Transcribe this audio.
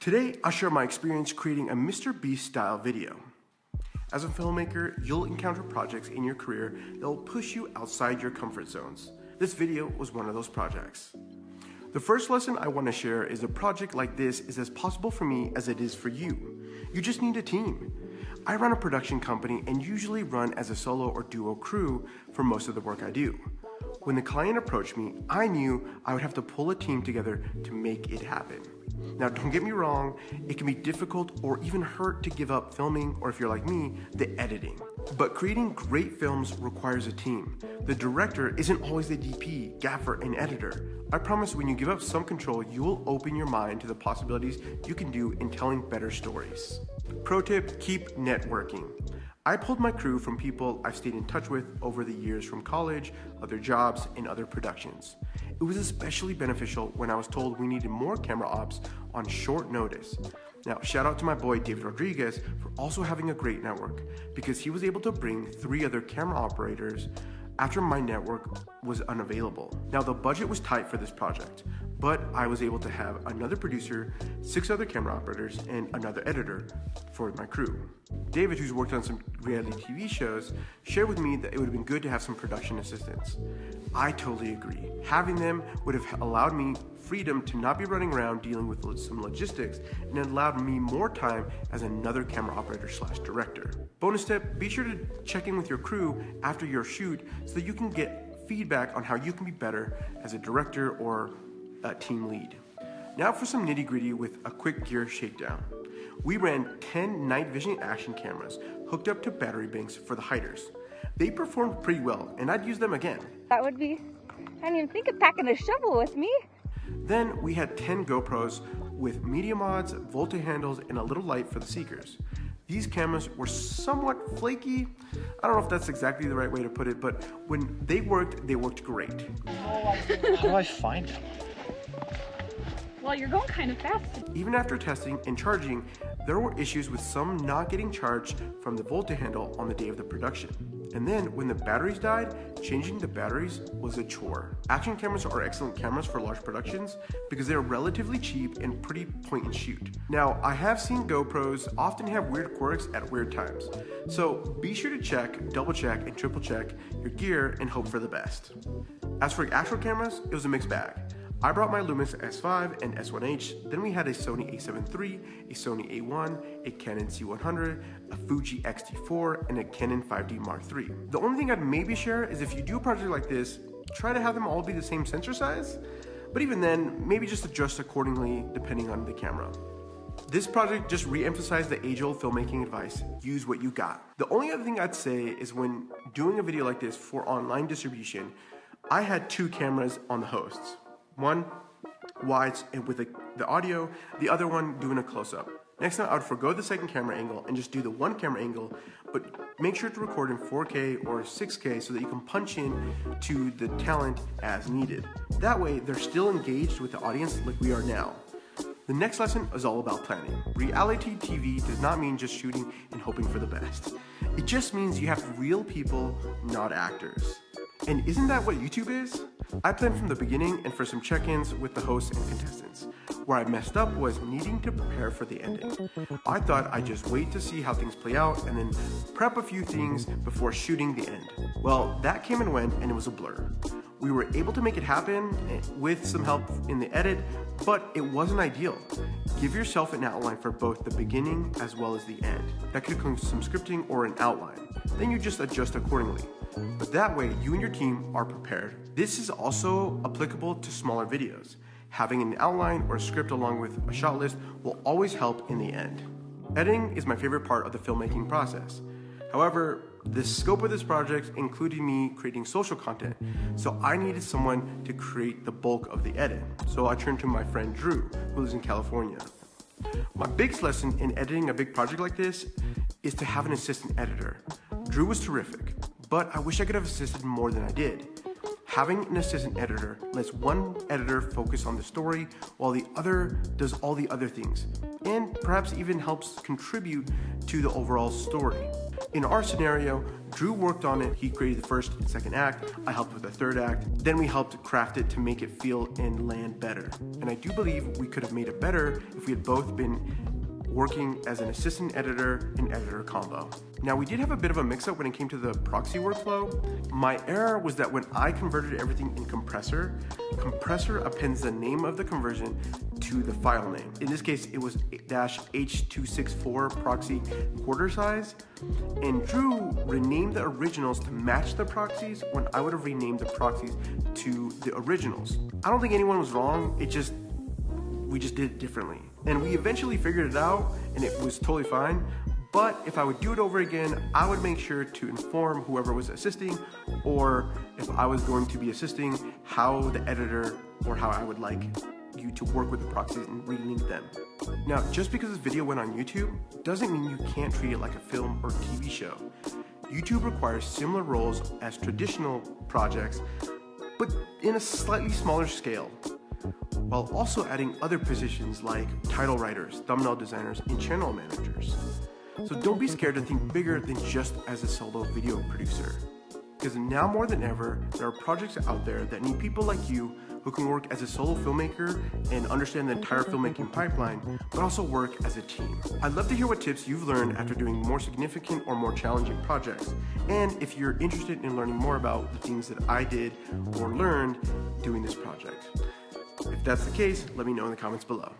Today, I'll share my experience creating a Mr. Beast style video. As a filmmaker, you'll encounter projects in your career that will push you outside your comfort zones. This video was one of those projects. The first lesson I want to share is a project like this is as possible for me as it is for you. You just need a team. I run a production company and usually run as a solo or duo crew for most of the work I do. When the client approached me, I knew I would have to pull a team together to make it happen. Now, don't get me wrong, it can be difficult or even hurt to give up filming, or if you're like me, the editing. But creating great films requires a team. The director isn't always the DP, gaffer, and editor. I promise when you give up some control, you will open your mind to the possibilities you can do in telling better stories. Pro tip, keep networking. I pulled my crew from people I've stayed in touch with over the years from college, other jobs, and other productions. It was especially beneficial when I was told we needed more camera ops on short notice. Now, shout out to my boy David Rodriguez for also having a great network, because he was able to bring 3 other camera operators after my network was unavailable. Now, the budget was tight for this project, but I was able to have another producer, 6 other camera operators, and another editor for my crew. David, who's worked on some reality TV shows, shared with me that it would have been good to have some production assistants. I totally agree. Having them would have allowed me freedom to not be running around dealing with some logistics, and it allowed me more time as another camera operator / director. Bonus tip, be sure to check in with your crew after your shoot so that you can get feedback on how you can be better as a director or a team lead. Now for some nitty gritty with a quick gear shakedown. We ran 10 night vision action cameras hooked up to battery banks for the hiders. They performed pretty well, and I'd use them again. That would be, I didn't even think of packing a shovel with me. Then we had 10 GoPros with media mods, Volta handles, and a little light for the seekers. These cameras were somewhat flaky. I don't know if that's exactly the right way to put it, but when they worked great. How do I find them? Well, you're going kind of fast. Even after testing and charging, there were issues with some not getting charged from the Volta handle on the day of the production. And then when the batteries died, changing the batteries was a chore. Action cameras are excellent cameras for large productions because they're relatively cheap and pretty point and shoot. Now, I have seen GoPros often have weird quirks at weird times. So be sure to check, double check, and triple check your gear and hope for the best. As for actual cameras, it was a mixed bag. I brought my Lumix S5 and S1H, then we had a Sony a7 III, a Sony a1, a Canon C100, a Fuji X-T4, and a Canon 5D Mark III. The only thing I'd maybe share is if you do a project like this, try to have them all be the same sensor size, but even then, maybe just adjust accordingly depending on the camera. This project just re-emphasized the age-old filmmaking advice, use what you got. The only other thing I'd say is when doing a video like this for online distribution, I had 2 cameras on the hosts. One wides and with the audio, the other one doing a close-up. Next time I would forgo the second camera angle and just do the one camera angle, but make sure to record in 4K or 6K so that you can punch in to the talent as needed. That way they're still engaged with the audience like we are now. The next lesson is all about planning. Reality TV does not mean just shooting and hoping for the best. It just means you have real people, not actors. And isn't that what YouTube is? I planned from the beginning and for some check-ins with the hosts and contestants. Where I messed up was needing to prepare for the ending. I thought I'd just wait to see how things play out and then prep a few things before shooting the end. Well, that came and went and it was a blur. We were able to make it happen with some help in the edit, but it wasn't ideal. Give yourself an outline for both the beginning as well as the end. That could include some scripting or an outline. Then you just adjust accordingly. But that way, you and your team are prepared. This is also applicable to smaller videos. Having an outline or a script along with a shot list will always help in the end. Editing is my favorite part of the filmmaking process. However, the scope of this project included me creating social content, so I needed someone to create the bulk of the edit. So I turned to my friend Drew, who lives in California. My biggest lesson in editing a big project like this is to have an assistant editor. Drew was terrific, but I wish I could have assisted more than I did. Having an assistant editor lets one editor focus on the story while the other does all the other things, and perhaps even helps contribute to the overall story. In our scenario, Drew worked on it. He created the first and second act. I helped with the third act. Then we helped craft it to make it feel and land better. And I do believe we could have made it better if we had both been working as an assistant editor and editor combo. Now, we did have a bit of a mix-up when it came to the proxy workflow. My error was that when I converted everything in Compressor, Compressor appends the name of the conversion to the file name. In this case, it was -H264 proxy quarter size, and Drew renamed the originals to match the proxies when I would have renamed the proxies to the originals. I don't think anyone was wrong, we just did it differently. And we eventually figured it out, and it was totally fine. But if I would do it over again, I would make sure to inform whoever was assisting, or if I was going to be assisting, how the editor or how I would like you to work with the proxies and relink them. Now, just because this video went on YouTube doesn't mean you can't treat it like a film or TV show. YouTube requires similar roles as traditional projects, but in a slightly smaller scale, while also adding other positions like title writers, thumbnail designers, and channel managers. So don't be scared to think bigger than just as a solo video producer. Because now more than ever, there are projects out there that need people like you who can work as a solo filmmaker and understand the entire filmmaking pipeline, but also work as a team. I'd love to hear what tips you've learned after doing more significant or more challenging projects. And if you're interested in learning more about the things that I did or learned doing this project. If that's the case, let me know in the comments below.